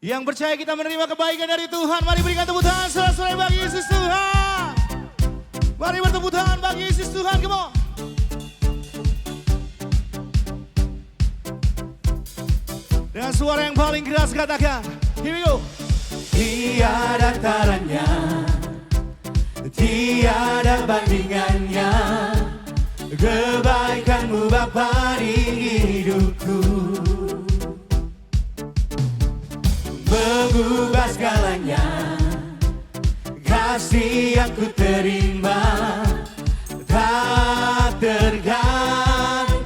Yang percaya kita menerima kebaikan dari Tuhan, mari berikan tepuk tangan sorak-sorai bagi Yesus Tuhan. Mari bertepuk tangan bagi Yesus Tuhan, come on. Dengan suara yang paling keras katakan, here we go. Tiada taranya, tiada bandingannya, kebaikanmu Bapa di hidupku, mengubah segalanya. Kasih yang ku terima tak tergantikan,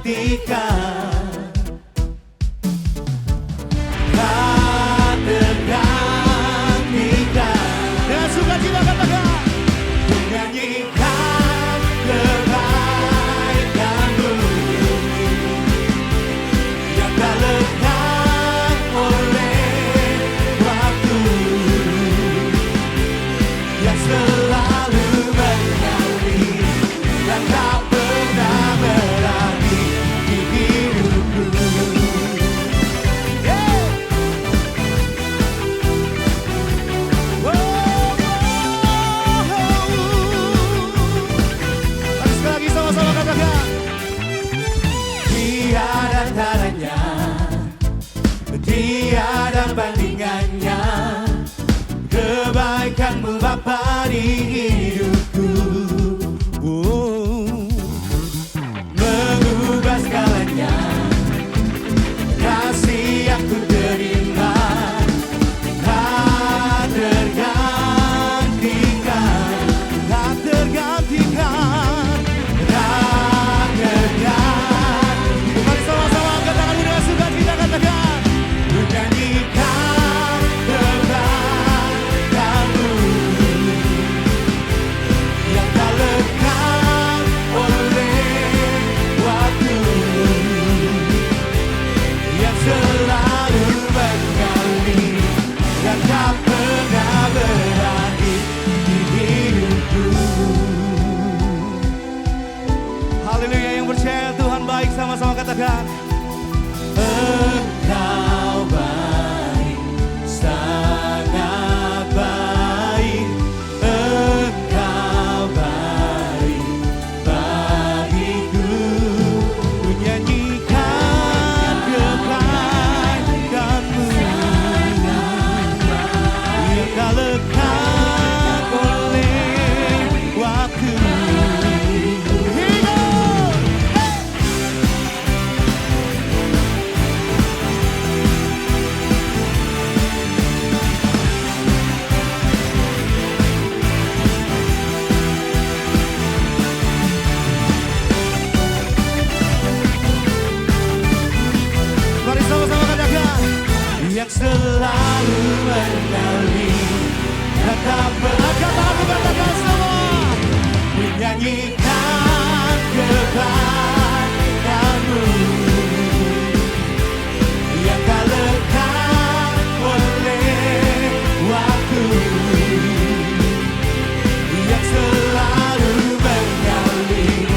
tak tergantikan. Dengan sukacita katakan, Menyanyikan kebaikanmu yang tak lekang oleh waktu, yang selalu mengalir dan tak pernah berhenti di hidupku. Mari sekali lagi sama-sama katakan. Tiada taranya, tiada bandingannya, kebaikanmu Bapa di hidupku, mengubah segalanya. Kasih yang ku terima tak tergantikan, Tak tergantikan. tak tergantikan. Mari sama-sama angkat tangan dengan sukacita katakan. Menyanyikan kebaikanmu yang tak lekang oleh waktu, yang selalu mengalir dan tak pernah berhenti di hidupku. Haleluya, yang percaya Tuhan baik sama-sama katakan. Engkau baik, sangat baik. Engkau baik bagiku. Ku nyanyikan kebaikanmu yang tak lekang oleh waktu. Hidup! Mari sama-sama katakan. Yang selalu mengalir dan tak pernah Katakan semua. menyanyikan kebaikanmu yang tak lekang oleh waktu, yang selalu mengalir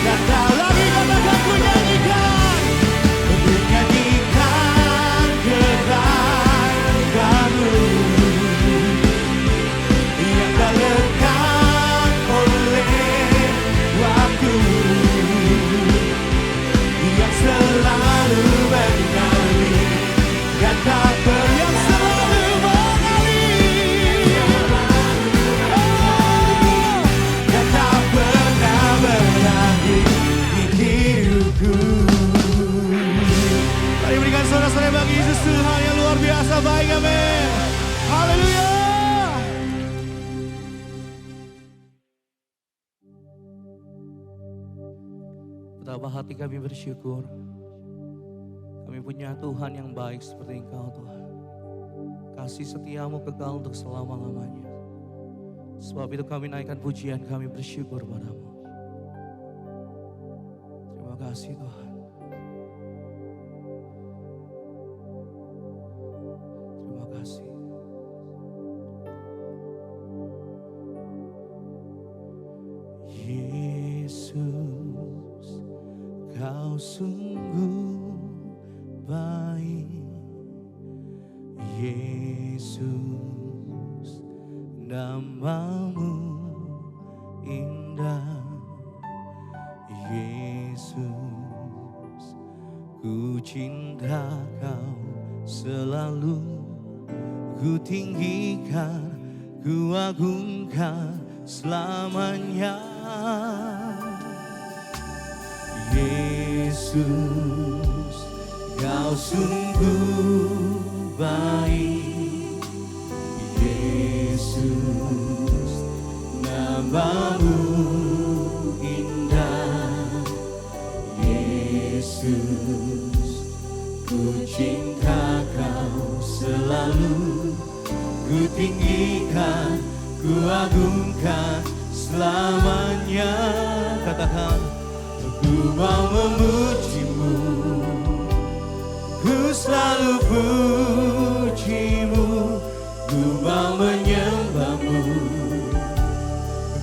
dan tak Lagi katakan ku nyanyikan. menyanyikan kebaikanmu yang tak lekang oleh waktu, yang selalu mengalir dan tak pernah dan tak pernah berhenti di hidupku. Mari berikan sorak-sorai bagi Yesus Tuhan yang luar biasa baik, amin. Haleluya. Betapa hati kami bersyukur. Kami punya Tuhan yang baik seperti Engkau Tuhan. Kasih setiamu kekal untuk selama-lamanya. Sebab itu kami naikkan pujian, kami bersyukur padamu. Terima kasih Tuhan. Terima kasih. Yesus, Kau sungguh baik. Yesus, namamu indah. Yesus, ku cinta kau selalu, ku tinggikan, ku agungkan selamanya. Yesus, kau sungguh baik. Yesus, namamu indah. Yesus, ku cinta kau selalu, ku tinggikan, ku agungkan selamanya. Katakan, ku mau memujimu, ku selalu pujimu, ku mau menyembahmu,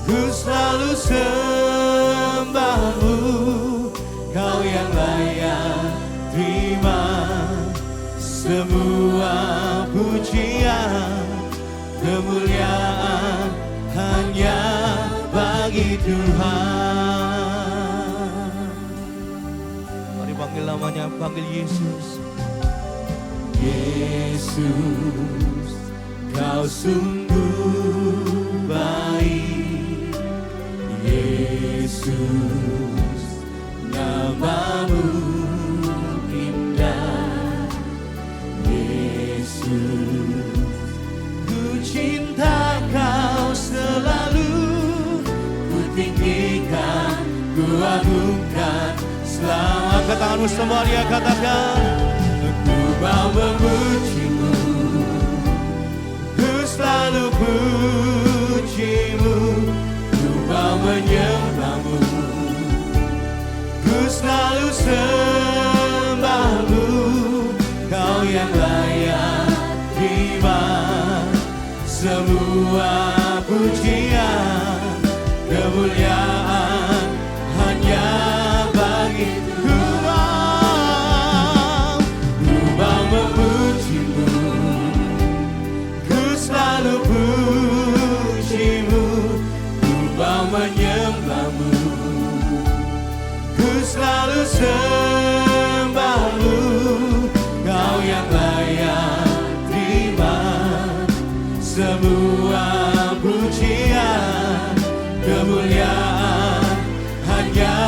ku selalu sembahmu. Kau yang layak terima semua pujian, kemuliaan hanya bagi Tuhan. Mari panggil namanya, panggil Yesus. Yesus, kau sungguh baik. Yesus, namamu indah. Yesus, ku cinta kau selalu, ku tinggikan, ku agungkan selalu. Angkat tanganmu semua, dia katakan, ku mau memujimu, ku selalu pujimu, ku mau menyembahmu, ku selalu sembahmu. Kau yang layak terima semua pujian, kemuliaan hanya bagi Tuhan. Ku mau memujimu, ku selalu pujimu, ku mau menyembahmu, ku selalu sembahmu. Kau yang layak terima semua pujian, kemuliaan hanya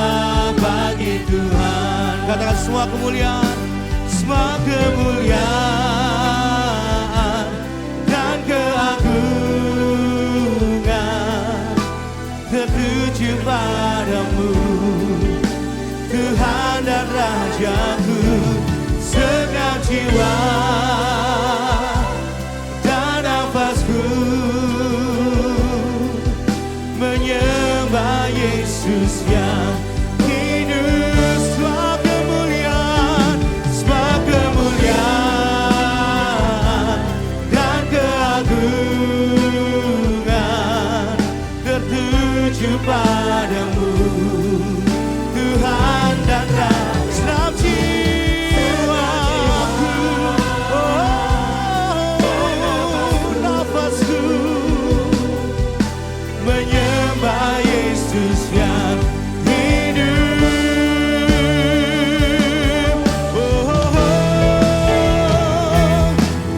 bagi Tuhan. Katakan, semua kemuliaan, semua kemuliaan dan keagungan tertuju padamu, Tuhan dan Rajaku. Segenap jiwa dan nafasku menyembah Yesus yang hidup. Semua kemuliaan, semua kemuliaan dan keagungan tertuju padamu, Tuhan dan Raja. Segenap jiwaku, nafasku menyembah Yesus yang hidup.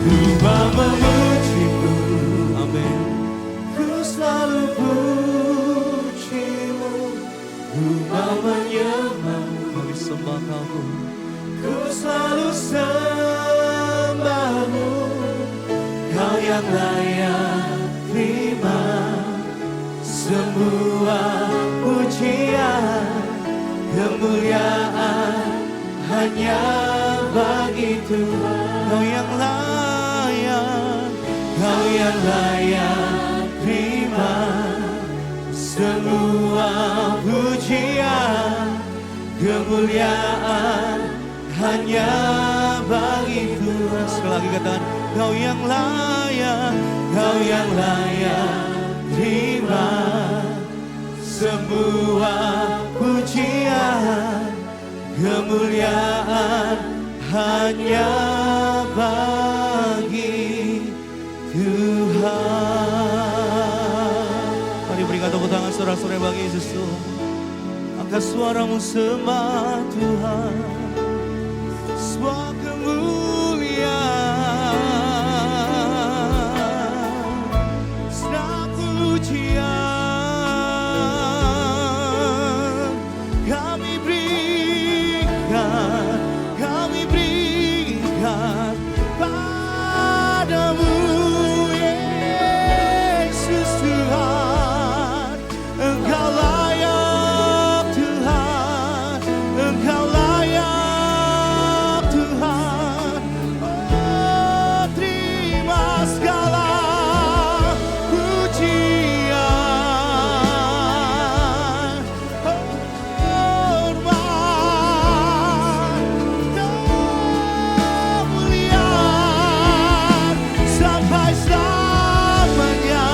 Ku mau memujimu, amin. Ku selalu pujimu, ku mau menyembahmu, kami sembah Kau. Ku selalu sembahmu, Kau yang layak terima semua pujian, kemuliaan hanya bagi Tuhan. Kau yang layak, Kau yang layak terima semua pujian, kemuliaan hanya bagi Tuhan. Sekali lagi katakan, Kau yang layak, Kau yang layak terima semua pujian, kemuliaan hanya bagi Tuhan. Mari berikan tepuk tangan saudara-saudara bagi Yesus Tuhan. Angkat suaramu sembah Tuhan. Sebuah kemuliaan, senang pujian kami berikan padamu Yesus Tuhan. Engkau layak Tuhan, Engkau layak Tuhan. Oh, terima segala pujian, hormat, kemuliaan sampai selamanya.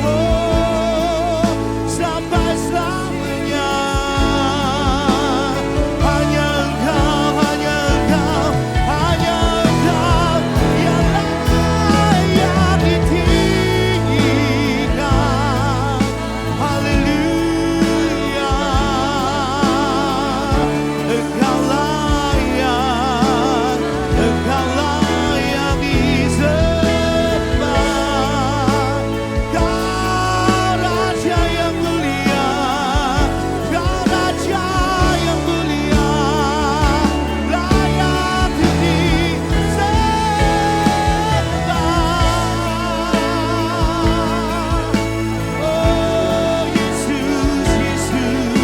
Oh, sampai selamanya. Hanya Engkau, hanya Engkau, hanya Engkau yang layak ditinggikan. Haleluya. Engkau layak disembah. Kau Raja yang mulia, Kau Raja yang mulia, layak disembah. Oh Yesus, Yesus,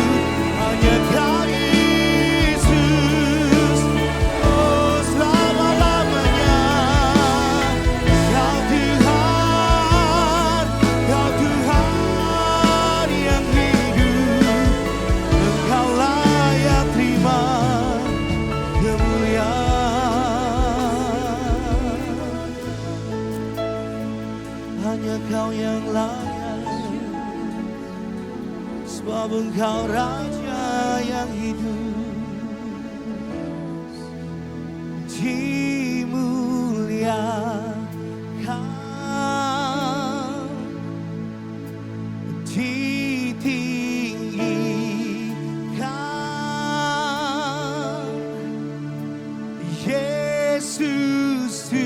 hanya Kau Yesus. Oh selama-lamanya Kau Tuhan, Kau Tuhan yang hidup. Engkau layak terima kemuliaan. Hanya Kau yang layak, sebab Engkau Raja yang hidup. Dimuliakan, ditinggikan, Yesus Tuhan.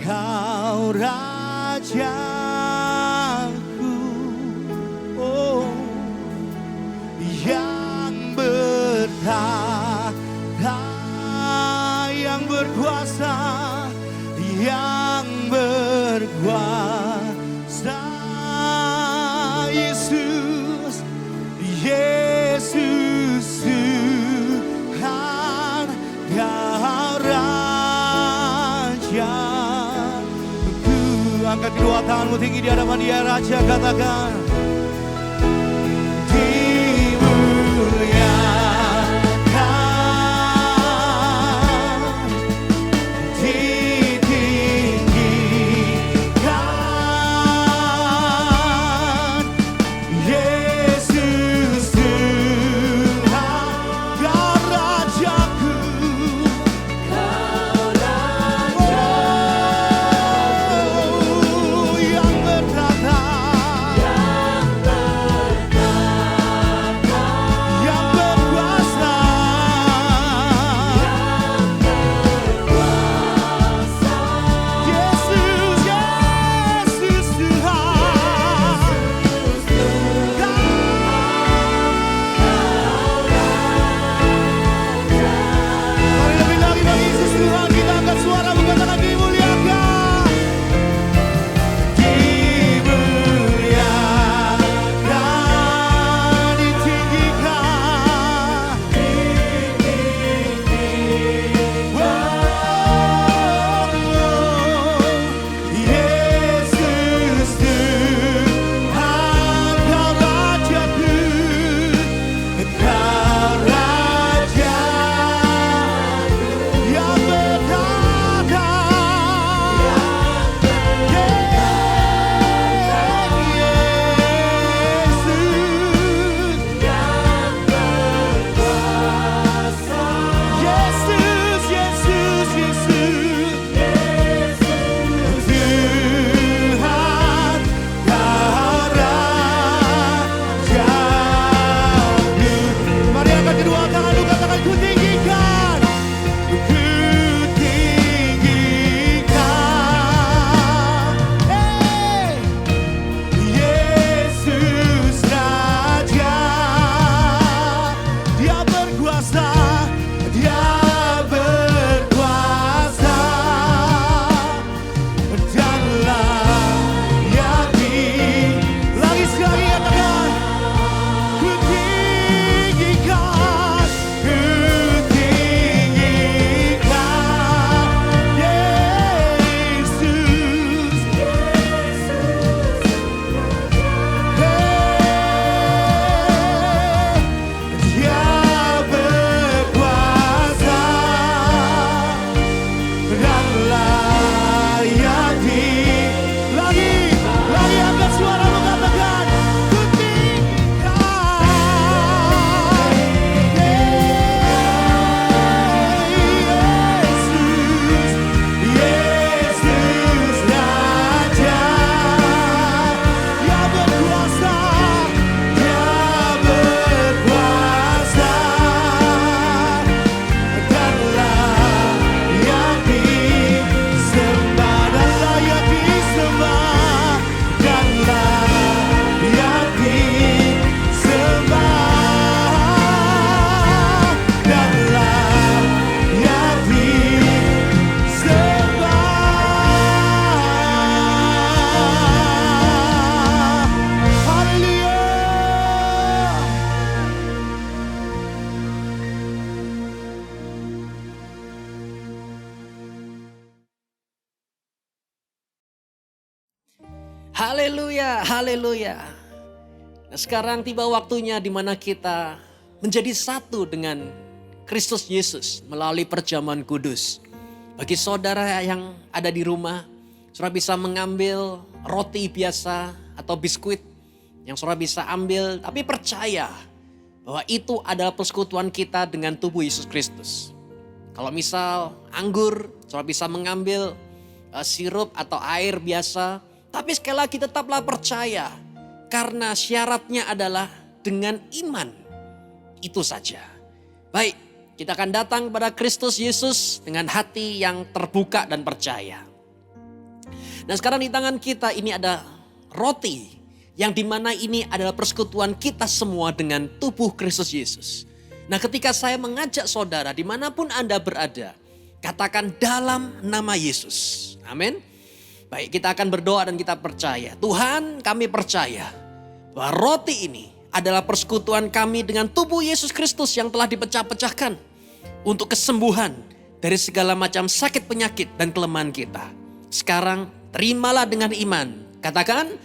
Kau Rajaku, oh, yang bertahta, yang berkuasa, yang berkuasa. Yesus, Yesus Tuhan, Kau Raja. Angkat kedua tanganmu tinggi di hadapan Dia, Raja, katakan dimuliakan, ditinggikan, Yesus Tuhan. Kau Rajaku, oh, yang bertata, Haleluya, haleluya. Nah, sekarang tiba waktunya di mana kita menjadi satu dengan Kristus Yesus melalui perjamuan kudus. Bagi saudara yang ada di rumah, saudara bisa mengambil roti biasa atau biskuit yang saudara bisa ambil, tapi percaya bahwa itu adalah persekutuan kita dengan tubuh Yesus Kristus. Kalau misal anggur, saudara bisa mengambil sirup atau air biasa, tapi sekali lagi tetaplah percaya karena syaratnya adalah dengan iman. Itu saja. Baik, kita akan datang kepada Kristus Yesus dengan hati yang terbuka dan percaya. Nah, sekarang di tangan kita ini ada roti yang dimana ini adalah persekutuan kita semua dengan tubuh Kristus Yesus. Nah, ketika saya mengajak saudara dimanapun Anda berada, katakan dalam nama Yesus. Amin. Baik, kita akan berdoa dan kita percaya. Tuhan, kami percaya bahwa roti ini adalah persekutuan kami dengan tubuh Yesus Kristus yang telah dipecah-pecahkan untuk kesembuhan dari segala macam sakit penyakit dan kelemahan kita. Sekarang terimalah dengan iman. Katakan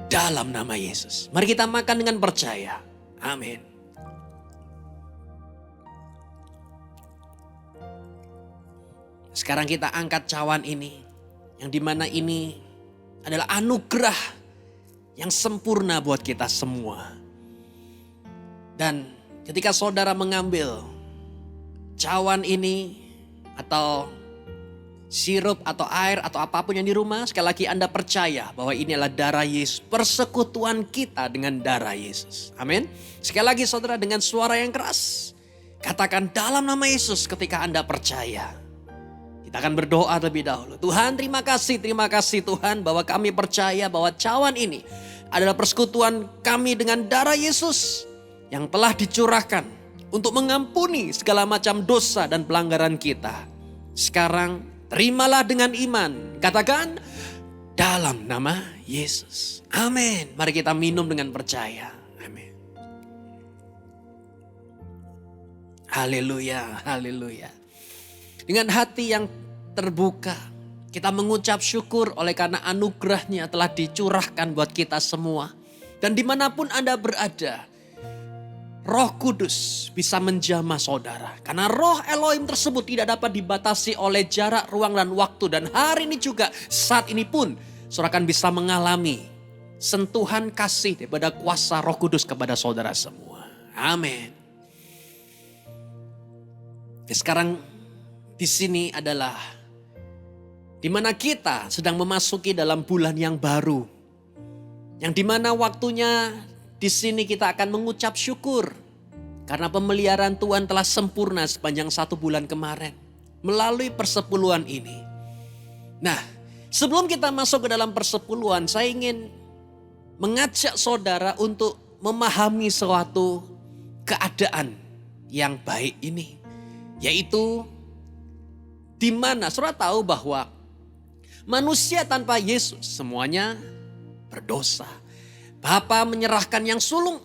dalam nama Yesus. Mari kita makan dengan percaya. Amin. Sekarang kita angkat cawan ini. Yang dimana ini adalah anugerah yang sempurna buat kita semua. Dan ketika saudara mengambil cawan ini atau sirup atau air atau apapun yang di rumah, sekali lagi Anda percaya bahwa ini adalah darah Yesus. Persekutuan kita dengan darah Yesus. Amin. Sekali lagi saudara dengan suara yang keras. Katakan dalam nama Yesus ketika Anda percaya. Kita akan berdoa terlebih dahulu. Tuhan terima kasih Tuhan bahwa kami percaya bahwa cawan ini adalah persekutuan kami dengan darah Yesus yang telah dicurahkan untuk mengampuni segala macam dosa dan pelanggaran kita. Sekarang terimalah dengan iman. Katakan dalam nama Yesus. Amin. Mari kita minum dengan percaya. Amin. Haleluya, haleluya. Dengan hati yang terbuka, kita mengucap syukur oleh karena anugerahnya telah dicurahkan buat kita semua. Dan dimanapun Anda berada, Roh Kudus bisa menjamah saudara. Karena roh Elohim tersebut tidak dapat dibatasi oleh jarak, ruang, dan waktu. Dan hari ini juga, saat ini pun, saudara akan bisa mengalami sentuhan kasih daripada kuasa Roh Kudus kepada saudara semua. Amin. Sekarang di sini adalah di mana kita sedang memasuki dalam bulan yang baru. Yang di mana waktunya di sini kita akan mengucap syukur. Karena pemeliharaan Tuhan telah sempurna sepanjang 1 bulan kemarin. Melalui persepuluhan ini. Nah, sebelum kita masuk ke dalam persepuluhan, saya ingin mengajak saudara untuk memahami suatu keadaan yang baik ini. Yaitu di mana saudara tahu bahwa manusia tanpa Yesus semuanya berdosa. Bapa menyerahkan yang sulung.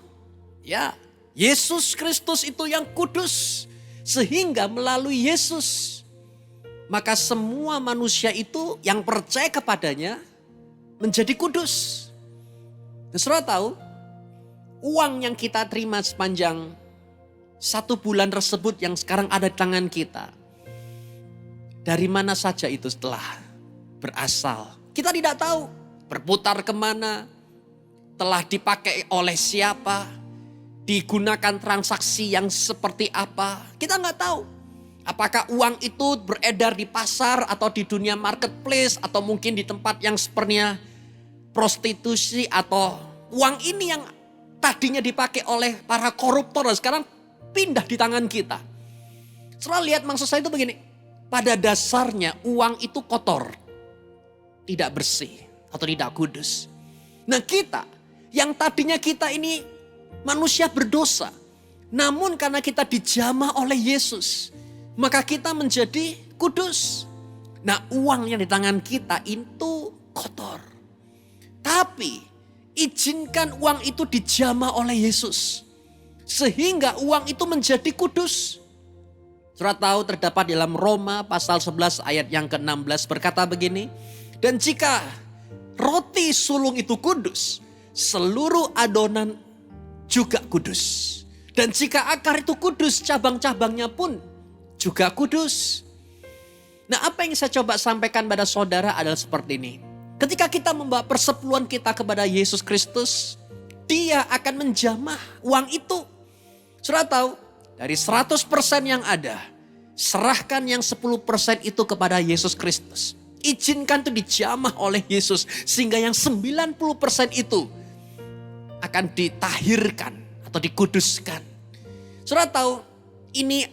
Ya, Yesus Kristus itu yang kudus. Sehingga melalui Yesus, maka semua manusia itu yang percaya kepadanya menjadi kudus. Dan saudara tahu, uang yang kita terima sepanjang 1 bulan tersebut yang sekarang ada di tangan kita. Dari mana saja itu setelah berasal. Kita tidak tahu berputar kemana, telah dipakai oleh siapa, digunakan transaksi yang seperti apa. Kita nggak tahu. Apakah uang itu beredar di pasar atau di dunia marketplace atau mungkin di tempat yang sepertinya prostitusi atau uang ini yang tadinya dipakai oleh para koruptor dan sekarang pindah di tangan kita. Setelah lihat maksud saya itu begini. Pada dasarnya uang itu kotor. Tidak bersih atau tidak kudus. Nah kita yang tadinya kita ini manusia berdosa. Namun karena kita dijamah oleh Yesus. Maka kita menjadi kudus. Nah uang yang di tangan kita itu kotor. Tapi izinkan uang itu dijamah oleh Yesus. Sehingga uang itu menjadi kudus. Saudara tahu terdapat dalam Roma pasal 11 ayat yang ke-16 berkata begini. Dan jika roti sulung itu kudus, seluruh adonan juga kudus. Dan jika akar itu kudus, cabang-cabangnya pun juga kudus. Nah, apa yang saya coba sampaikan pada saudara adalah seperti ini. Ketika kita membawa persepuluhan kita kepada Yesus Kristus, Dia akan menjamah uang itu. Saudara tahu, dari 100% yang ada, serahkan yang 10% itu kepada Yesus Kristus. Izinkan itu dijamah oleh Yesus, sehingga yang 90% itu akan ditahirkan atau dikuduskan. Saudara tahu, ini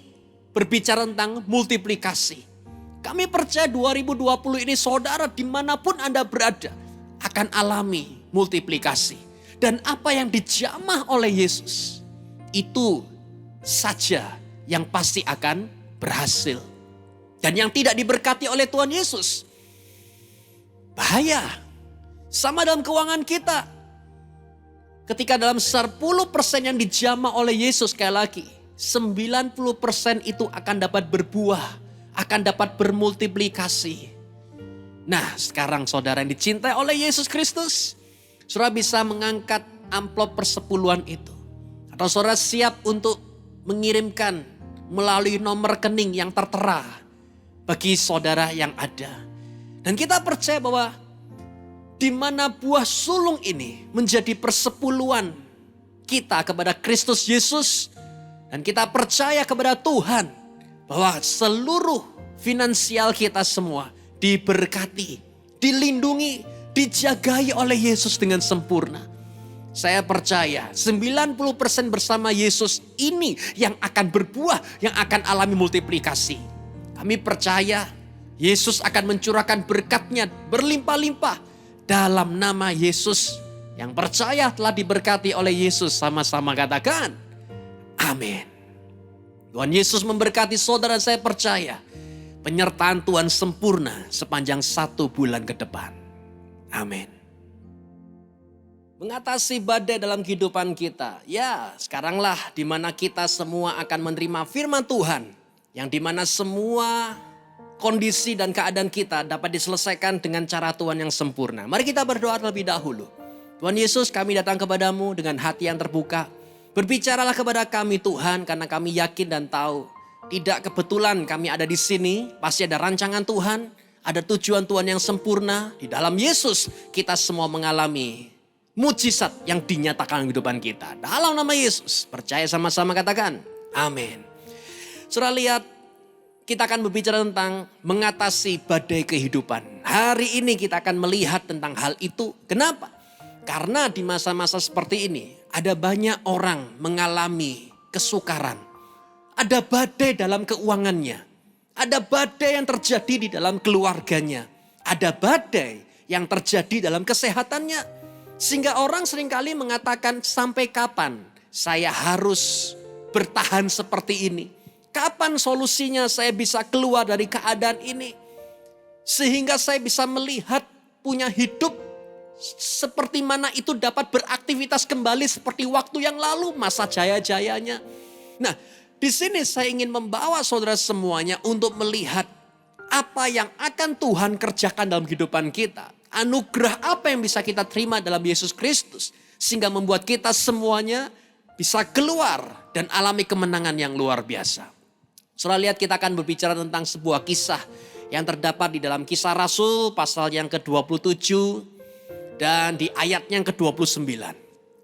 berbicara tentang multiplikasi. Kami percaya 2020 ini saudara dimanapun Anda berada akan alami multiplikasi. Dan apa yang dijamah oleh Yesus itu saja yang pasti akan berhasil. Dan yang tidak diberkati oleh Tuhan Yesus, bahaya. Sama dalam keuangan kita. Ketika dalam 10% yang dijamah oleh Yesus, sekali lagi 90% itu akan dapat berbuah, akan dapat bermultiplikasi. Nah, sekarang saudara yang dicintai oleh Yesus Kristus, saudara bisa mengangkat amplop persepuluhan itu. Atau saudara siap untuk mengirimkan melalui nomor rekening yang tertera bagi saudara yang ada. Dan kita percaya bahwa di mana buah sulung ini menjadi persepuluhan kita kepada Kristus Yesus. Dan kita percaya kepada Tuhan bahwa seluruh finansial kita semua diberkati, dilindungi, dijagai oleh Yesus dengan sempurna. Saya percaya 90% bersama Yesus ini yang akan berbuah, yang akan alami multiplikasi. Kami percaya Yesus akan mencurahkan berkat-Nya berlimpah-limpah dalam nama Yesus. Yang percaya telah diberkati oleh Yesus, sama-sama katakan amin. Tuhan Yesus memberkati saudara. Saya percaya penyertaan Tuhan sempurna sepanjang 1 bulan ke depan. Amin. Mengatasi badai dalam kehidupan kita. Ya, sekaranglah di mana kita semua akan menerima firman Tuhan. Yang di mana semua kondisi dan keadaan kita dapat diselesaikan dengan cara Tuhan yang sempurna. Mari kita berdoa terlebih dahulu. Tuhan Yesus, kami datang kepadamu dengan hati yang terbuka. Berbicaralah kepada kami Tuhan, karena kami yakin dan tahu tidak kebetulan kami ada di sini. Pasti ada rancangan Tuhan, ada tujuan Tuhan yang sempurna. Di dalam Yesus kita semua mengalami mujizat yang dinyatakan dalam kehidupan kita. Dalam nama Yesus, percaya sama-sama katakan amin. Saudara lihat, kita akan berbicara tentang mengatasi badai kehidupan. Hari ini kita akan melihat tentang hal itu. Kenapa? Karena di masa-masa seperti ini ada banyak orang mengalami kesukaran. Ada badai dalam keuangannya. Ada badai yang terjadi di dalam keluarganya. Ada badai yang terjadi dalam kesehatannya. Sehingga orang seringkali mengatakan, sampai kapan saya harus bertahan seperti ini? Kapan solusinya saya bisa keluar dari keadaan ini? Sehingga saya bisa melihat punya hidup seperti mana itu dapat beraktivitas kembali seperti waktu yang lalu, masa jaya-jayanya. Nah, di sini saya ingin membawa saudara semuanya untuk melihat apa yang akan Tuhan kerjakan dalam kehidupan kita. Anugerah apa yang bisa kita terima dalam Yesus Kristus. Sehingga membuat kita semuanya bisa keluar dan alami kemenangan yang luar biasa. Saudara lihat, kita akan berbicara tentang sebuah kisah yang terdapat di dalam Kisah Rasul pasal yang ke-27 dan di ayatnya yang ke-29.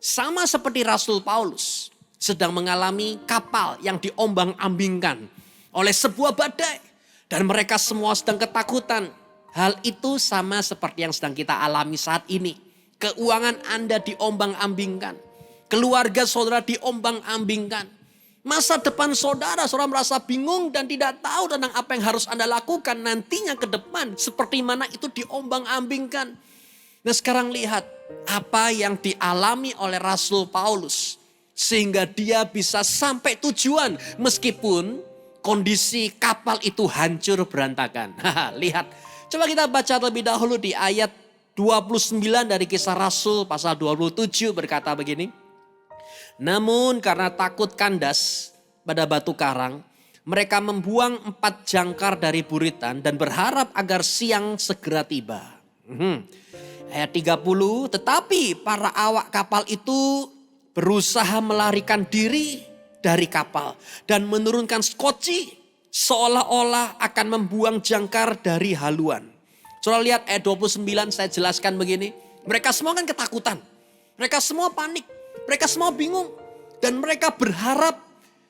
Sama seperti Rasul Paulus sedang mengalami kapal yang diombang-ambingkan oleh sebuah badai. Dan mereka semua sedang ketakutan. Hal itu sama seperti yang sedang kita alami saat ini. Keuangan Anda diombang-ambingkan. Keluarga saudara diombang-ambingkan. Masa depan saudara merasa bingung dan tidak tahu tentang apa yang harus Anda lakukan nantinya ke depan. Seperti mana itu diombang-ambingkan. Nah, sekarang lihat apa yang dialami oleh Rasul Paulus. Sehingga dia bisa sampai tujuan meskipun kondisi kapal itu hancur berantakan. Lihat, coba kita baca terlebih dahulu di ayat 29 dari Kisah Rasul pasal 27 berkata begini. Namun karena takut kandas pada batu karang, mereka membuang 4 jangkar dari buritan dan berharap agar siang segera tiba. Ayat 30, tetapi para awak kapal itu berusaha melarikan diri dari kapal dan menurunkan skoci seolah-olah akan membuang jangkar dari haluan. Saudara lihat ayat 29, saya jelaskan begini. Mereka semua kan ketakutan. Mereka semua panik. Mereka semua bingung. Dan mereka berharap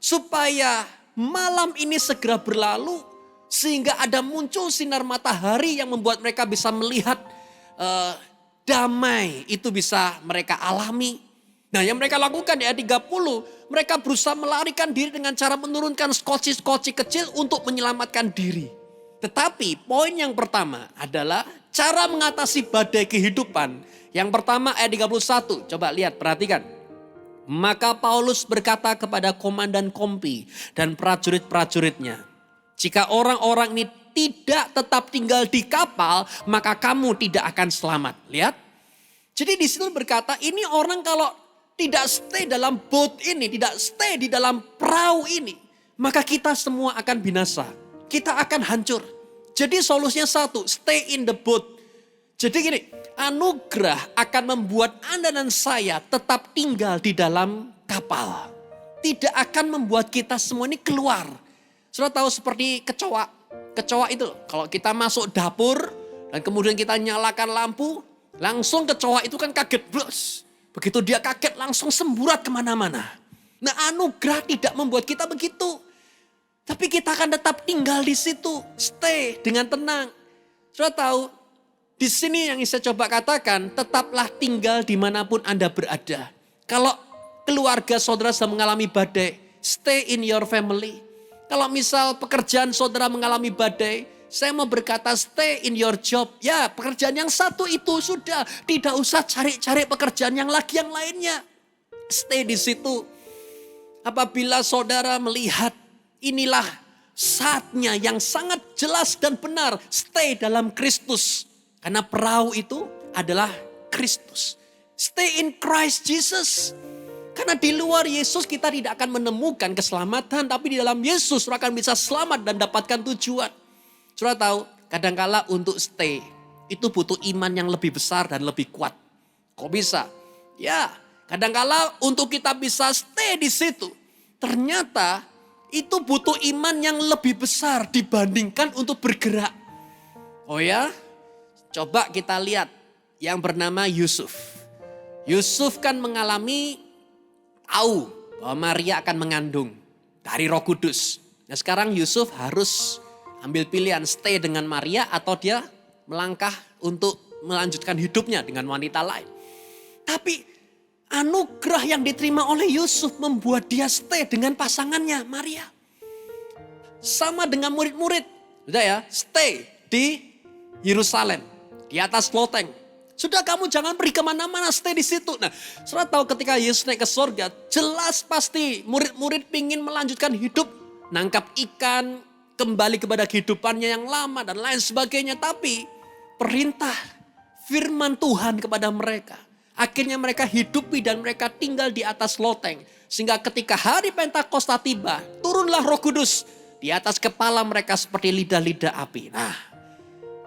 supaya malam ini segera berlalu. Sehingga ada muncul sinar matahari yang membuat mereka bisa melihat damai. Itu bisa mereka alami. Nah yang mereka lakukan di ayat 30. Mereka berusaha melarikan diri dengan cara menurunkan skoci-skoci kecil untuk menyelamatkan diri. Tetapi poin yang pertama adalah cara mengatasi badai kehidupan. Yang pertama ayat 31. Coba lihat, perhatikan. Maka Paulus berkata kepada komandan kompi dan prajurit-prajuritnya. Jika orang-orang ini tidak tetap tinggal di kapal, maka kamu tidak akan selamat. Lihat. Jadi di situ berkata, ini orang kalau tidak stay dalam boat ini, tidak stay di dalam perahu ini, maka kita semua akan binasa. Kita akan hancur. Jadi solusinya satu, stay in the boat. Jadi gini, anugerah akan membuat Anda dan saya tetap tinggal di dalam kapal. Tidak akan membuat kita semua ini keluar. Sudah tahu seperti kecoa. Kecoa itu kalau kita masuk dapur dan kemudian kita nyalakan lampu, langsung kecoa itu kan kaget. Begitu dia kaget langsung semburat kemana-mana. Nah anugerah tidak membuat kita begitu. Tapi kita akan tetap tinggal di situ. Stay dengan tenang. Sudah tahu, di sini yang saya coba katakan, tetaplah tinggal dimanapun Anda berada. Kalau keluarga saudara sedang mengalami badai, stay in your family. Kalau misal pekerjaan saudara mengalami badai, saya mau berkata stay in your job. Ya pekerjaan yang satu itu sudah. Tidak usah cari-cari pekerjaan yang lagi yang lainnya. Stay di situ. Apabila saudara melihat inilah saatnya yang sangat jelas dan benar. Stay dalam Kristus. Karena perahu itu adalah Kristus. Stay in Christ Jesus. Karena di luar Yesus kita tidak akan menemukan keselamatan. Tapi di dalam Yesus kita akan bisa selamat dan dapatkan tujuan. Saudara tahu, kadangkala untuk stay itu butuh iman yang lebih besar dan lebih kuat. Kok bisa? Ya, kadangkala untuk kita bisa stay di situ, ternyata itu butuh iman yang lebih besar dibandingkan untuk bergerak. Oh ya? Coba kita lihat yang bernama Yusuf. Yusuf kan mengalami tahu bahwa Maria akan mengandung dari Roh Kudus. Nah sekarang Yusuf harus ambil pilihan stay dengan Maria atau dia melangkah untuk melanjutkan hidupnya dengan wanita lain. Tapi anugerah yang diterima oleh Yusuf membuat dia stay dengan pasangannya Maria. Sama dengan murid-murid. Sudah ya, stay di Yerusalem. Di atas loteng. Sudah kamu jangan pergi kemana-mana, stay di situ. Nah, saudara tahu ketika Yesus naik ke sorga, jelas pasti murid-murid pingin melanjutkan hidup. Nangkap ikan, kembali kepada kehidupannya yang lama dan lain sebagainya. Tapi perintah firman Tuhan kepada mereka. Akhirnya mereka hidupi dan mereka tinggal di atas loteng. Sehingga ketika hari Pentakosta tiba, turunlah Roh Kudus di atas kepala mereka seperti lidah-lidah api. Nah,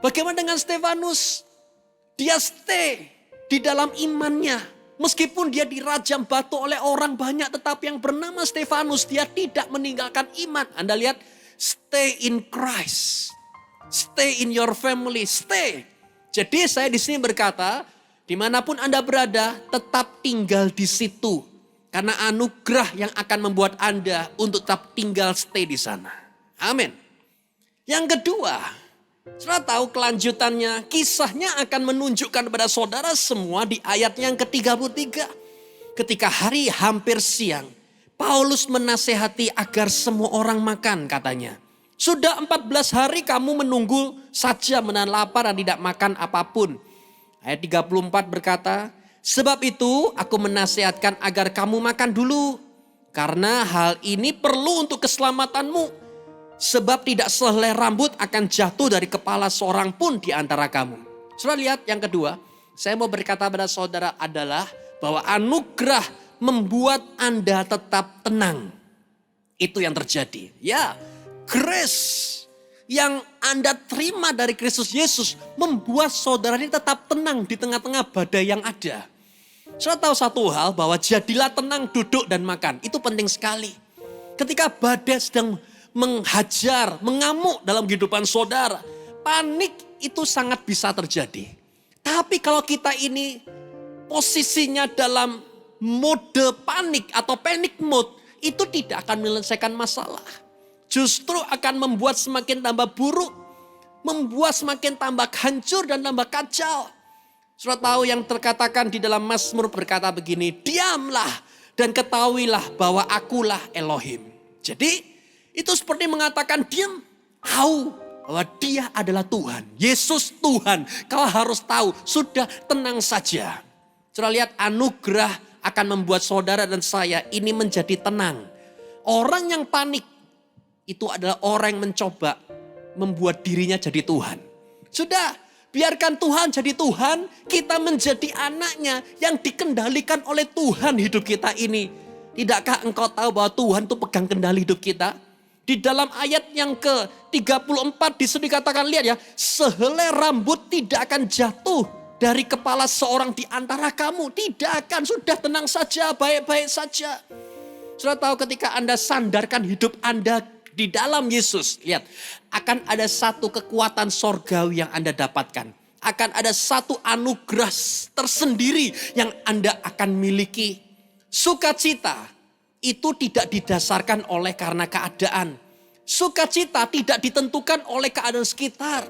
bagaimana dengan Stefanus? Dia stay di dalam imannya. Meskipun dia dirajam batu oleh orang banyak, tetapi yang bernama Stefanus, dia tidak meninggalkan iman. Anda lihat, stay in Christ. Stay in your family, stay. Jadi saya di sini berkata, dimanapun Anda berada, tetap tinggal di situ. Karena anugerah yang akan membuat Anda untuk tetap tinggal stay di sana. Amin. Yang kedua, saudara tahu kelanjutannya, kisahnya akan menunjukkan kepada saudara semua di ayat yang ke-33. Ketika hari hampir siang, Paulus menasehati agar semua orang makan katanya. Sudah 14 hari kamu menunggu saja menahan lapar dan tidak makan apapun. Ayat 34 berkata, sebab itu aku menasihatkan agar kamu makan dulu. Karena hal ini perlu untuk keselamatanmu. Sebab tidak sehelai rambut akan jatuh dari kepala seorang pun di antara kamu. Saudara lihat yang kedua, saya mau berkata pada saudara adalah bahwa anugerah membuat Anda tetap tenang. Itu yang terjadi. Ya, grace yang Anda terima dari Kristus Yesus membuat saudara ini tetap tenang di tengah-tengah badai yang ada. Saudara tahu satu hal, bahwa jadilah tenang, duduk dan makan. Itu penting sekali. Ketika badai sedang menghajar, mengamuk dalam kehidupan saudara, panik itu sangat bisa terjadi. Tapi kalau kita ini posisinya dalam mode panik atau panic mode, itu tidak akan menyelesaikan masalah. Justru akan membuat semakin tambah buruk, membuat semakin tambah hancur dan tambah kacau. Saudara tahu yang terkatakan di dalam Mazmur berkata begini, diamlah dan ketahuilah bahwa akulah Elohim. Jadi itu seperti mengatakan diam, tahu bahwa dia adalah Tuhan. Yesus Tuhan, kau harus tahu, sudah tenang saja. Saudara lihat, anugerah akan membuat saudara dan saya ini menjadi tenang. Orang yang panik itu adalah orang yang mencoba membuat dirinya jadi Tuhan. Sudah, biarkan Tuhan jadi Tuhan, kita menjadi anaknya yang dikendalikan oleh Tuhan hidup kita ini. Tidakkah engkau tahu bahwa Tuhan itu pegang kendali hidup kita? Di dalam ayat yang ke-34 di sini dikatakan, lihat ya, sehelai rambut tidak akan jatuh dari kepala seorang di antara kamu. Tidak akan, sudah tenang saja, baik-baik saja. Sudah tahu ketika Anda sandarkan hidup Anda di dalam Yesus, lihat, akan ada satu kekuatan sorgawi yang Anda dapatkan. Akan ada satu anugerah tersendiri yang Anda akan miliki. Sukacita itu tidak didasarkan oleh karena keadaan. Sukacita tidak ditentukan oleh keadaan sekitar.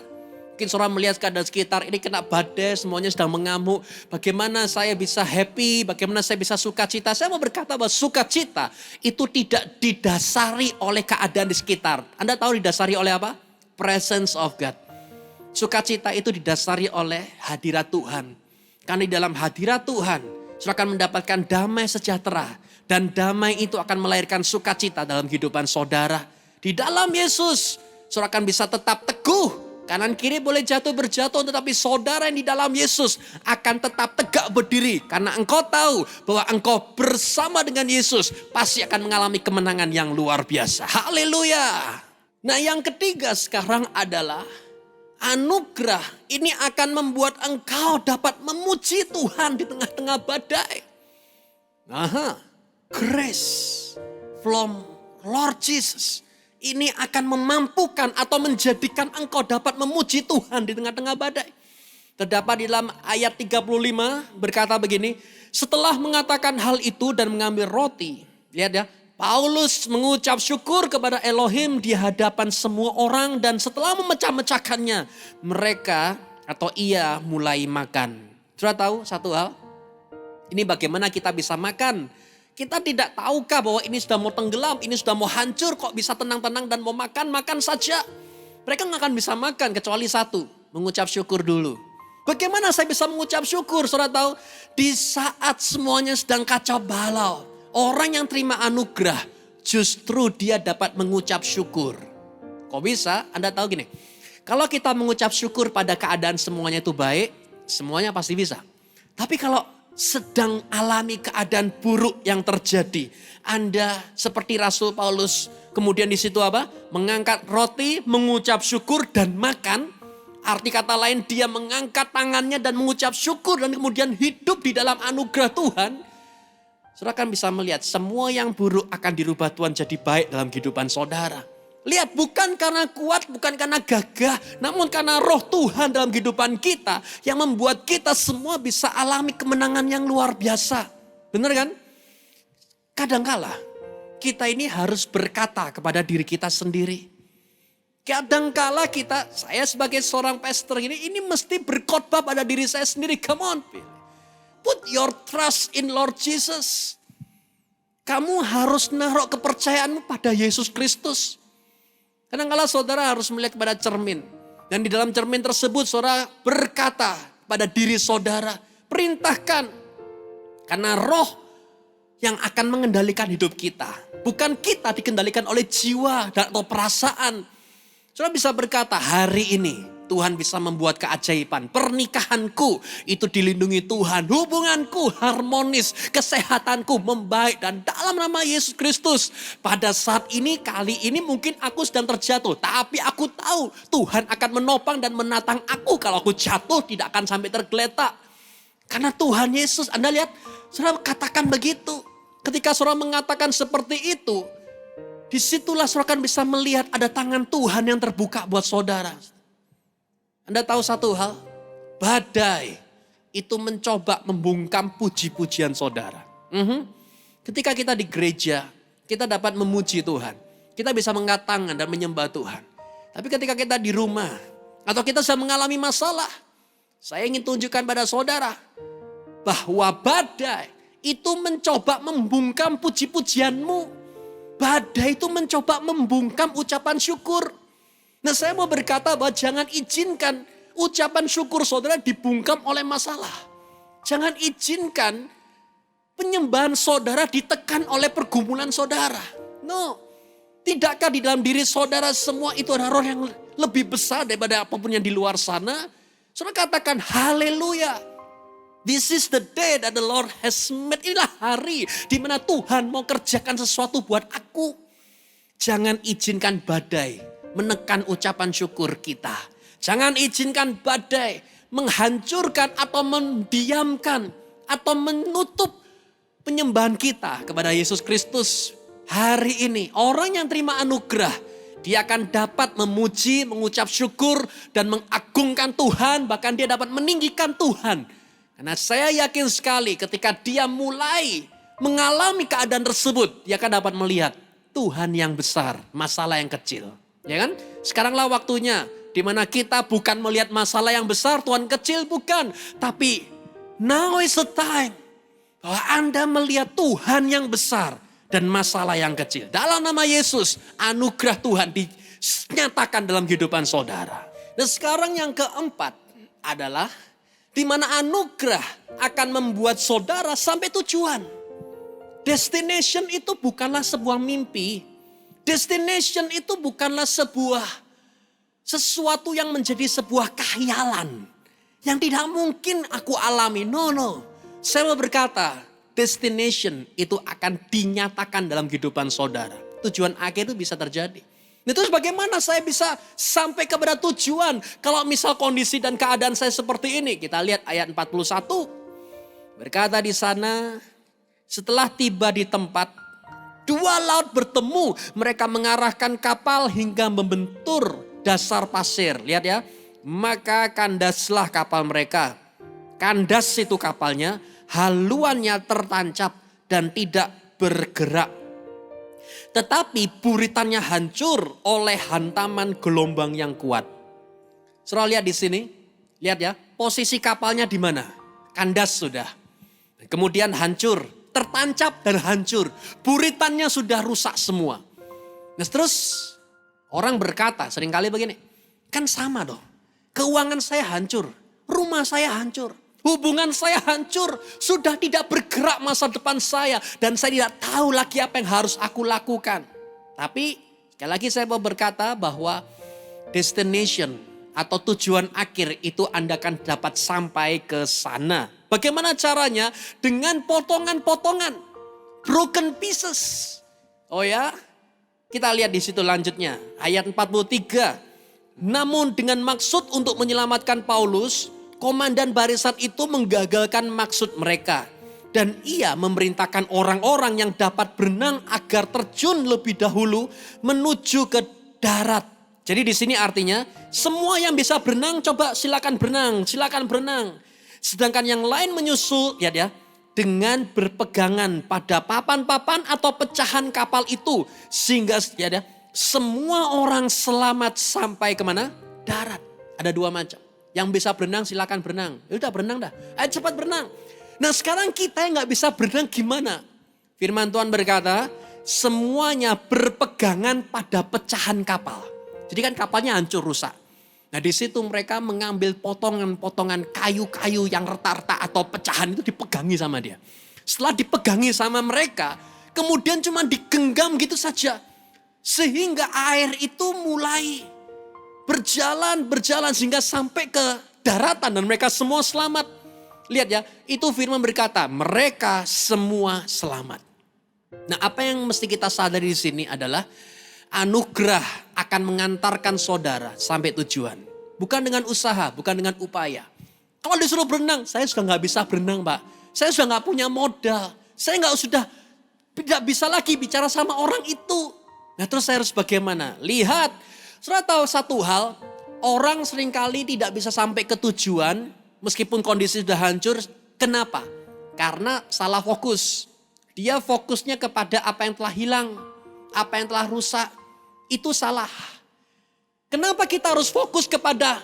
Mungkin saudara melihat keadaan sekitar ini kena badai, semuanya sedang mengamuk. Bagaimana saya bisa happy, bagaimana saya bisa sukacita. Saya mau berkata bahwa sukacita itu tidak didasari oleh keadaan di sekitar. Anda tahu didasari oleh apa? Presence of God. Sukacita itu didasari oleh hadirat Tuhan. Karena di dalam hadirat Tuhan, saudara akan mendapatkan damai sejahtera. Dan damai itu akan melahirkan sukacita dalam kehidupan saudara. Di dalam Yesus, saudara akan bisa tetap teguh. Kanan kiri boleh jatuh berjatuh, tetapi saudara yang di dalam Yesus akan tetap tegak berdiri. Karena engkau tahu bahwa engkau bersama dengan Yesus pasti akan mengalami kemenangan yang luar biasa. Haleluya. Nah yang ketiga sekarang adalah anugerah ini akan membuat engkau dapat memuji Tuhan di tengah-tengah badai. Grace from Lord Jesus. Ini akan memampukan atau menjadikan engkau dapat memuji Tuhan di tengah-tengah badai. Terdapat di dalam ayat 35 berkata begini. Setelah mengatakan hal itu dan mengambil roti. Lihat ya. Paulus mengucap syukur kepada Elohim di hadapan semua orang. Dan setelah memecah-mecahkannya. Mereka atau ia mulai makan. Sudah tahu satu hal? Ini bagaimana kita bisa makan. Kita tidak tahukah bahwa ini sudah mau tenggelam, ini sudah mau hancur, kok bisa tenang-tenang dan mau makan, makan saja. Mereka nggak akan bisa makan kecuali satu, mengucap syukur dulu. Bagaimana saya bisa mengucap syukur? Saudara tahu, di saat semuanya sedang kacau balau, orang yang terima anugerah, justru dia dapat mengucap syukur. Kok bisa? Anda tahu gini, kalau kita mengucap syukur pada keadaan semuanya itu baik, semuanya pasti bisa. Tapi kalau sedang alami keadaan buruk yang terjadi. Anda seperti Rasul Paulus. Kemudian di situ apa? Mengangkat roti, mengucap syukur dan makan. Arti kata lain dia mengangkat tangannya dan mengucap syukur. Dan kemudian hidup di dalam anugerah Tuhan. Saudara kan bisa melihat semua yang buruk akan dirubah Tuhan jadi baik dalam kehidupan saudara. Lihat, bukan karena kuat, bukan karena gagah, namun karena roh Tuhan dalam kehidupan kita yang membuat kita semua bisa alami kemenangan yang luar biasa. Benar kan? Kadangkala kita ini harus berkata kepada diri kita sendiri. Kadangkala saya sebagai seorang pastor ini mesti berkhotbah pada diri saya sendiri. Come on, put your trust in Lord Jesus. Kamu harus naruh kepercayaanmu pada Yesus Kristus. Kadang-kala saudara harus melihat kepada cermin. Dan di dalam cermin tersebut saudara berkata pada diri saudara. Perintahkan. Karena roh yang akan mengendalikan hidup kita. Bukan kita dikendalikan oleh jiwa atau perasaan. Saudara bisa berkata hari ini Tuhan bisa membuat keajaiban. Pernikahanku itu dilindungi Tuhan. Hubunganku harmonis, kesehatanku membaik. Dan dalam nama Yesus Kristus, pada saat ini, kali ini mungkin aku sedang terjatuh. Tapi aku tahu Tuhan akan menopang dan menatang aku. Kalau aku jatuh tidak akan sampai tergeletak. Karena Tuhan Yesus, Anda lihat, saudara katakan begitu. Ketika saudara mengatakan seperti itu, disitulah saudara akan bisa melihat ada tangan Tuhan yang terbuka buat saudara. Anda tahu satu hal, badai itu mencoba membungkam puji-pujian saudara. Ketika kita di gereja, kita dapat memuji Tuhan. Kita bisa mengangkat tangan dan menyembah Tuhan. Tapi ketika kita di rumah, atau kita sedang mengalami masalah, saya ingin tunjukkan pada saudara, bahwa badai itu mencoba membungkam puji-pujianmu. Badai itu mencoba membungkam ucapan syukur. Nah, saya mau berkata bahwa jangan izinkan ucapan syukur saudara dibungkam oleh masalah. Jangan izinkan penyembahan saudara ditekan oleh pergumulan saudara. No, tidakkah di dalam diri saudara semua itu ada roh yang lebih besar daripada apapun yang di luar sana? Saudara katakan haleluya. This is the day that the Lord has made. Inilah hari di mana Tuhan mau kerjakan sesuatu buat aku. Jangan izinkan badai menekan ucapan syukur kita. Jangan izinkan badai menghancurkan atau mendiamkan atau menutup penyembahan kita kepada Yesus Kristus. Hari ini orang yang terima anugerah, dia akan dapat memuji, mengucap syukur dan mengagungkan Tuhan. Bahkan dia dapat meninggikan Tuhan. Karena saya yakin sekali ketika dia mulai mengalami keadaan tersebut, dia akan dapat melihat Tuhan yang besar, masalah yang kecil. Ya kan? Sekaranglah waktunya di mana kita bukan melihat masalah yang besar, Tuhan kecil, bukan. Tapi now is the time bahwa Anda melihat Tuhan yang besar dan masalah yang kecil. Dalam nama Yesus, anugerah Tuhan dinyatakan dalam kehidupan saudara. Dan sekarang yang keempat adalah di mana anugerah akan membuat saudara sampai tujuan. Destination itu bukanlah sebuah mimpi. Destination itu bukanlah sesuatu yang menjadi sebuah khayalan. Yang tidak mungkin aku alami. No. Saya mau berkata, destination itu akan dinyatakan dalam kehidupan saudara. Tujuan akhir itu bisa terjadi. Nah, terus bagaimana saya bisa sampai kepada tujuan? Kalau misal kondisi dan keadaan saya seperti ini. Kita lihat ayat 41. Berkata di sana, setelah tiba di tempat, dua laut bertemu, mereka mengarahkan kapal hingga membentur dasar pasir. Lihat ya, maka kandaslah kapal mereka. Kandas itu kapalnya, haluannya tertancap dan tidak bergerak. Tetapi buritannya hancur oleh hantaman gelombang yang kuat. Saudara lihat di sini, lihat ya, posisi kapalnya di mana? Kandas sudah. Kemudian hancur, tertancap dan hancur. Buritannya sudah rusak semua. Nah terus orang berkata seringkali begini, kan sama dong. Keuangan saya hancur, rumah saya hancur, hubungan saya hancur. Sudah tidak bergerak masa depan saya. Dan saya tidak tahu lagi apa yang harus aku lakukan. Tapi sekali lagi saya mau berkata bahwa destination atau tujuan akhir itu Anda akan dapat sampai ke sana. Bagaimana caranya? Dengan potongan-potongan. Broken pieces. Oh ya, kita lihat di situ lanjutnya. Ayat 43. Namun dengan maksud untuk menyelamatkan Paulus, komandan barisan itu menggagalkan maksud mereka. Dan ia memerintahkan orang-orang yang dapat berenang agar terjun lebih dahulu menuju ke darat. Jadi di sini artinya semua yang bisa berenang coba silakan berenang. Sedangkan yang lain menyusul, lihat ya, dengan berpegangan pada papan-papan atau pecahan kapal itu. Sehingga ya, semua orang selamat sampai kemana? Darat. Ada dua macam. Yang bisa berenang silakan berenang. Ya udah berenang dah. Ayo cepat berenang. Nah sekarang kita yang gak bisa berenang gimana? Firman Tuhan berkata, semuanya berpegangan pada pecahan kapal. Jadi kan kapalnya hancur rusak. Nah di situ mereka mengambil potongan-potongan kayu-kayu yang retak-retak atau pecahan itu dipegangi sama dia. Setelah dipegangi sama mereka, kemudian cuma digenggam gitu saja. Sehingga air itu mulai Berjalan sehingga sampai ke daratan dan mereka semua selamat. Lihat ya, itu firman berkata, mereka semua selamat. Nah, apa yang mesti kita sadari di sini adalah anugerah akan mengantarkan saudara sampai tujuan. Bukan dengan usaha, bukan dengan upaya. Kalau disuruh berenang, saya sudah gak bisa berenang, Pak. Saya sudah gak punya modal. Saya tidak bisa lagi bicara sama orang itu. Nah, terus saya harus bagaimana? Lihat, saudara tahu satu hal, orang seringkali tidak bisa sampai ke tujuan meskipun kondisi sudah hancur. Kenapa? Karena salah fokus. Dia fokusnya kepada apa yang telah hilang, apa yang telah rusak. Itu salah. Kenapa kita harus fokus kepada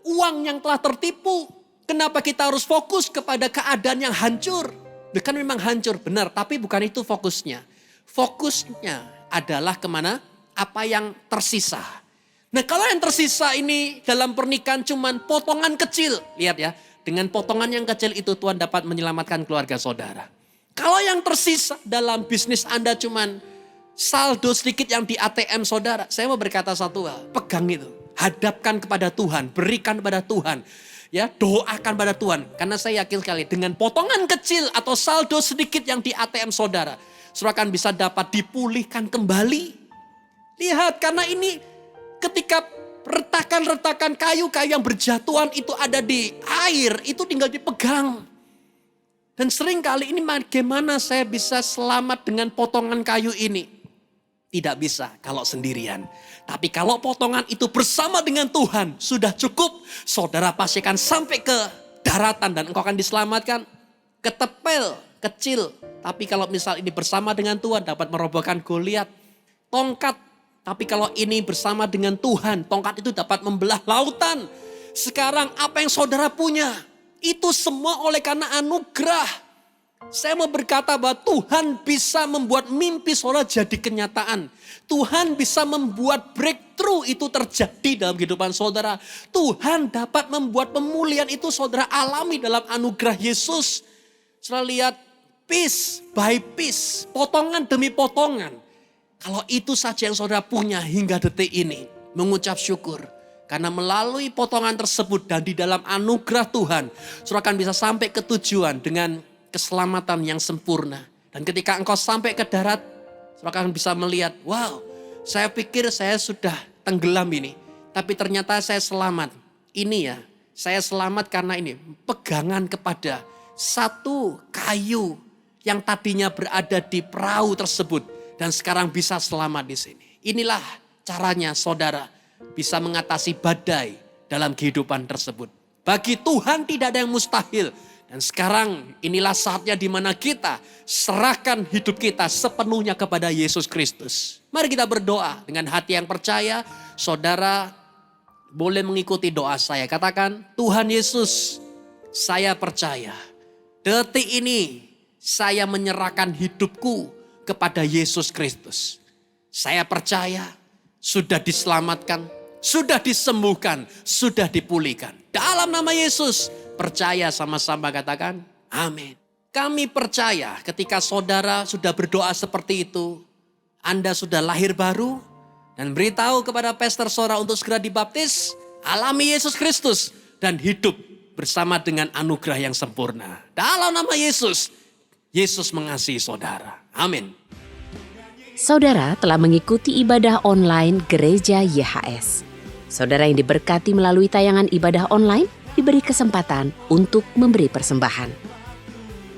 uang yang telah tertipu? Kenapa kita harus fokus kepada keadaan yang hancur? Kan memang hancur, benar. Tapi bukan itu fokusnya. Fokusnya adalah kemana? Apa yang tersisa. Nah, kalau yang tersisa ini dalam pernikahan cuman potongan kecil. Lihat ya, dengan potongan yang kecil itu Tuhan dapat menyelamatkan keluarga saudara. Kalau yang tersisa dalam bisnis Anda cuman saldo sedikit yang di ATM saudara. Saya mau berkata satu hal, pegang itu. Hadapkan kepada Tuhan, berikan kepada Tuhan. Ya, doakan pada Tuhan. Karena saya yakin sekali dengan potongan kecil atau saldo sedikit yang di ATM saudara. Saudara akan bisa dapat dipulihkan kembali. Lihat, karena ini ketika retakan-retakan kayu-kayu yang berjatuhan itu ada di air, itu tinggal dipegang. Dan sering kali ini bagaimana saya bisa selamat dengan potongan kayu ini? Tidak bisa kalau sendirian. Tapi kalau potongan itu bersama dengan Tuhan sudah cukup. Saudara pasti akan sampai ke daratan dan engkau akan diselamatkan. Ketepel, kecil. Tapi kalau misal ini bersama dengan Tuhan dapat merobohkan Goliat. Tongkat. Tapi kalau ini bersama dengan Tuhan, tongkat itu dapat membelah lautan. Sekarang apa yang saudara punya? Itu semua oleh karena anugerah. Saya mau berkata bahwa Tuhan bisa membuat mimpi saudara jadi kenyataan. Tuhan bisa membuat breakthrough itu terjadi dalam kehidupan saudara. Tuhan dapat membuat pemulihan itu saudara alami dalam anugerah Yesus. Saudara lihat, piece by piece, potongan demi potongan. Kalau itu saja yang saudara punya hingga detik ini, mengucap syukur. Karena melalui potongan tersebut dan di dalam anugerah Tuhan, saudara akan bisa sampai ke tujuan dengan keselamatan yang sempurna. Dan ketika engkau sampai ke darat, saudara akan bisa melihat, wow, saya pikir saya sudah tenggelam ini. Tapi ternyata saya selamat. Ini ya, saya selamat karena ini. Pegangan kepada satu kayu yang tadinya berada di perahu tersebut. Dan sekarang bisa selamat di sini. Inilah caranya saudara bisa mengatasi badai dalam kehidupan tersebut. Bagi Tuhan tidak ada yang mustahil. Dan sekarang inilah saatnya di mana kita serahkan hidup kita sepenuhnya kepada Yesus Kristus. Mari kita berdoa dengan hati yang percaya. Saudara boleh mengikuti doa saya. Katakan, Tuhan Yesus, saya percaya. Detik ini saya menyerahkan hidupku kepada Yesus Kristus. Saya percaya sudah diselamatkan, sudah disembuhkan, sudah dipulihkan. Dalam nama Yesus, percaya sama-sama katakan, amin. Kami percaya ketika saudara sudah berdoa seperti itu, Anda sudah lahir baru dan beritahu kepada pastor saudara untuk segera dibaptis, alami Yesus Kristus dan hidup bersama dengan anugerah yang sempurna. Dalam nama Yesus, Yesus mengasihi saudara. Amin. Saudara telah mengikuti ibadah online Gereja YHS. Saudara yang diberkati melalui tayangan ibadah online diberi kesempatan untuk memberi persembahan.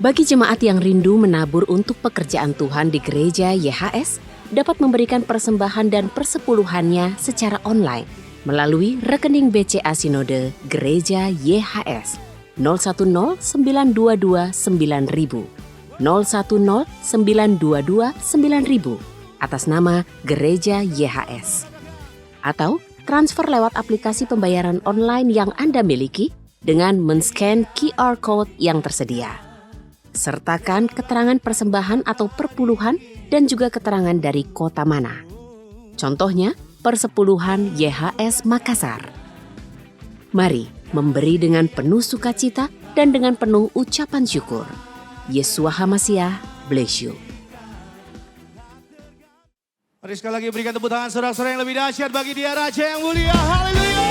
Bagi jemaat yang rindu menabur untuk pekerjaan Tuhan di Gereja YHS, dapat memberikan persembahan dan persepuluhannya secara online melalui rekening BCA Sinode Gereja YHS 010 922 9000 010 922 9000 atas nama Gereja YHS. Atau transfer lewat aplikasi pembayaran online yang Anda miliki dengan men-scan QR Code yang tersedia. Sertakan keterangan persembahan atau perpuluhan dan juga keterangan dari kota mana. Contohnya, Persepuluhan YHS Makassar. Mari memberi dengan penuh sukacita dan dengan penuh ucapan syukur. Yeshua HaMashiach bless you. Mari sekali lagi berikan tepuk tangan sorak-sorai yang lebih dahsyat bagi Dia Raja yang mulia. Haleluya.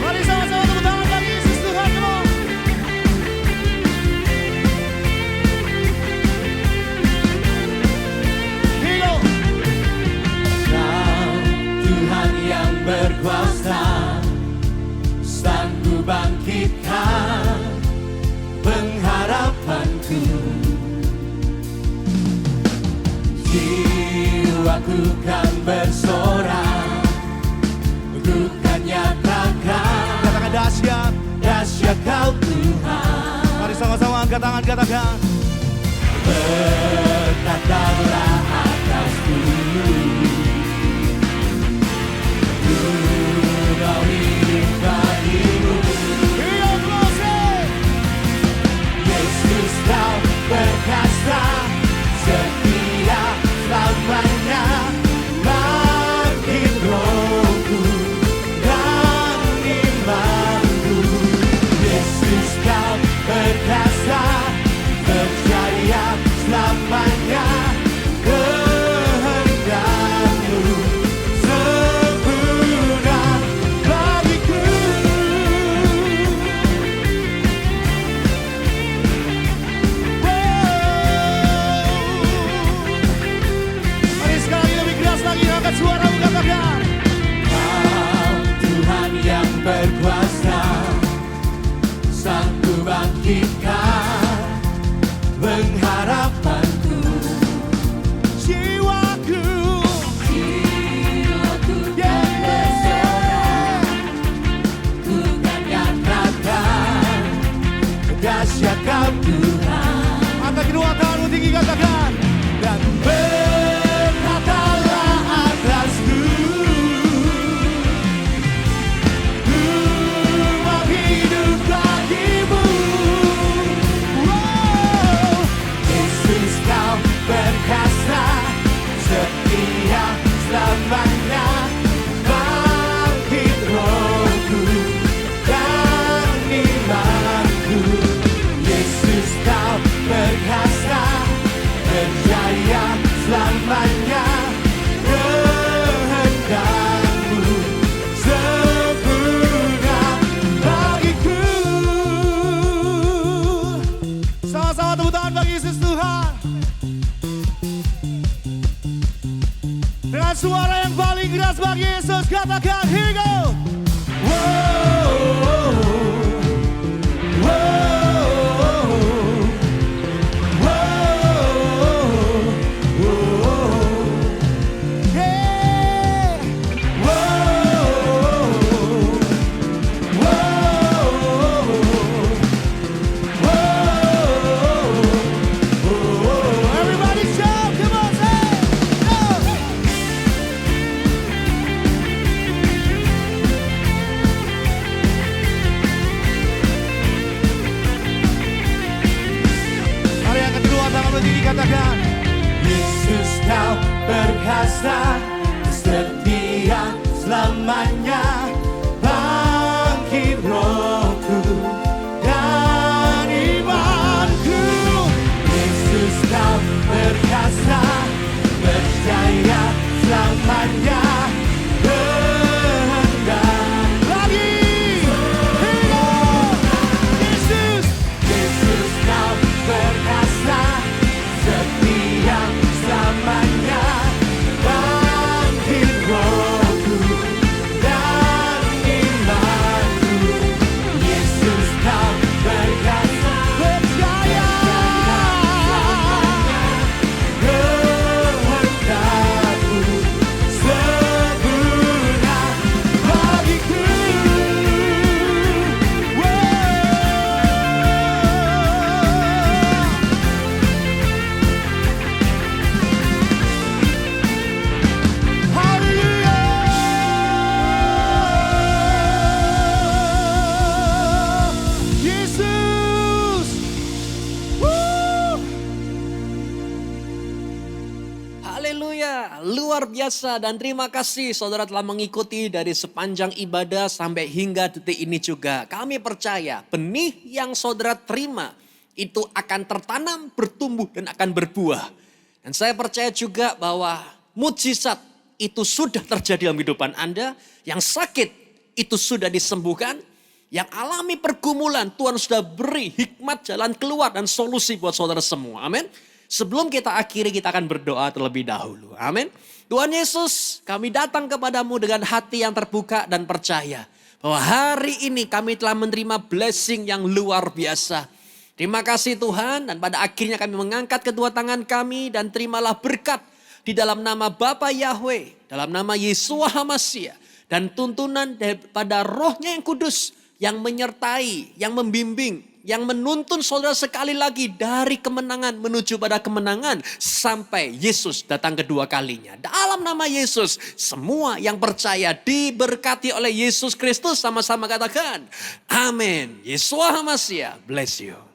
Mari sama-sama tepuk tangan bagi Yesus Tuhan. Come on. Here you go. Kau Tuhan yang berkuasa, sanggup bangkitkan pengharapanku. Jiwaku kan bersorak, ku kan nyatakan, Katakan dahsyat. dahsyat Kau Tuhan. Mari sama-sama angkat tangan katakan. Berkatalah atasku, ku mau hidup bagimu. Here you go, say. Yesus Kau perkasa, setia selamanya. Bangkit rohku dan imanku. Yesus Kau perkasa, percaya selamanya. Kehendakmu sempurna bagiku. Mari sekali lebih keras lagi angkat suara katakan. Kau Tuhan yang berkuasa, sanggup bangkitkan pengharapanku. Jiwaku. Bersorak, ku kan nyatakan, dahsyat Kau Tuhan. Angkat kedua tanganmu tinggi katakan. Dan berkatalah atasku, ku mau hidup bagimu. Wow. Yesus Kau perkasa, setia selamanya. Bangkit rohku dan imanku. Yesus Kau perkasa, percaya selamanya. Kehendakmu sempurna bagiku. Sama-sama tepuk tangan bagi Yesus Tuhan. Dengan suara yang paling keras bagi Yesus katakan, here you go. Yeah. Everybody shout, come on, say, go. Mari angkat kedua tangan berdiri katakan. Yesus Kau perkasa, setia selamanya. Bangkit rohku dan imanku. Yesus Kau perkasa, percaya selamanya. Kehendak Lagi. Here you go. Yesus. Yesus Kau perkasa, setia selamanya. Bangkit rohku dan imanku. Yesus Kau perkasa, Percaya. kehendakmu sempurna bagiku. Haleluya. Yesus. Woo. Haleluya, luar biasa dan terima kasih saudara telah mengikuti dari sepanjang ibadah sampai hingga detik ini juga. Kami percaya benih yang saudara terima itu akan tertanam, bertumbuh dan akan berbuah. Dan saya percaya juga bahwa mujizat itu sudah terjadi dalam kehidupan Anda. Yang sakit itu sudah disembuhkan. Yang alami pergumulan, Tuhan sudah beri hikmat, jalan keluar, dan solusi buat saudara semua. Amin. Sebelum kita akhiri, kita akan berdoa terlebih dahulu. Amin. Tuhan Yesus, kami datang kepadamu dengan hati yang terbuka dan percaya. Bahwa hari ini kami telah menerima blessing yang luar biasa. Terima kasih Tuhan, dan pada akhirnya kami mengangkat kedua tangan kami, dan terimalah berkat di dalam nama Bapa Yahweh, dalam nama Yeshua HaMashiach, dan tuntunan daripada Roh-Nya yang kudus, yang menyertai, yang membimbing, yang menuntun saudara sekali lagi dari kemenangan menuju pada kemenangan sampai Yesus datang kedua kalinya. Dalam nama Yesus, semua yang percaya diberkati oleh Yesus Kristus, sama-sama katakan, amin. Yeshua HaMashiach, bless you.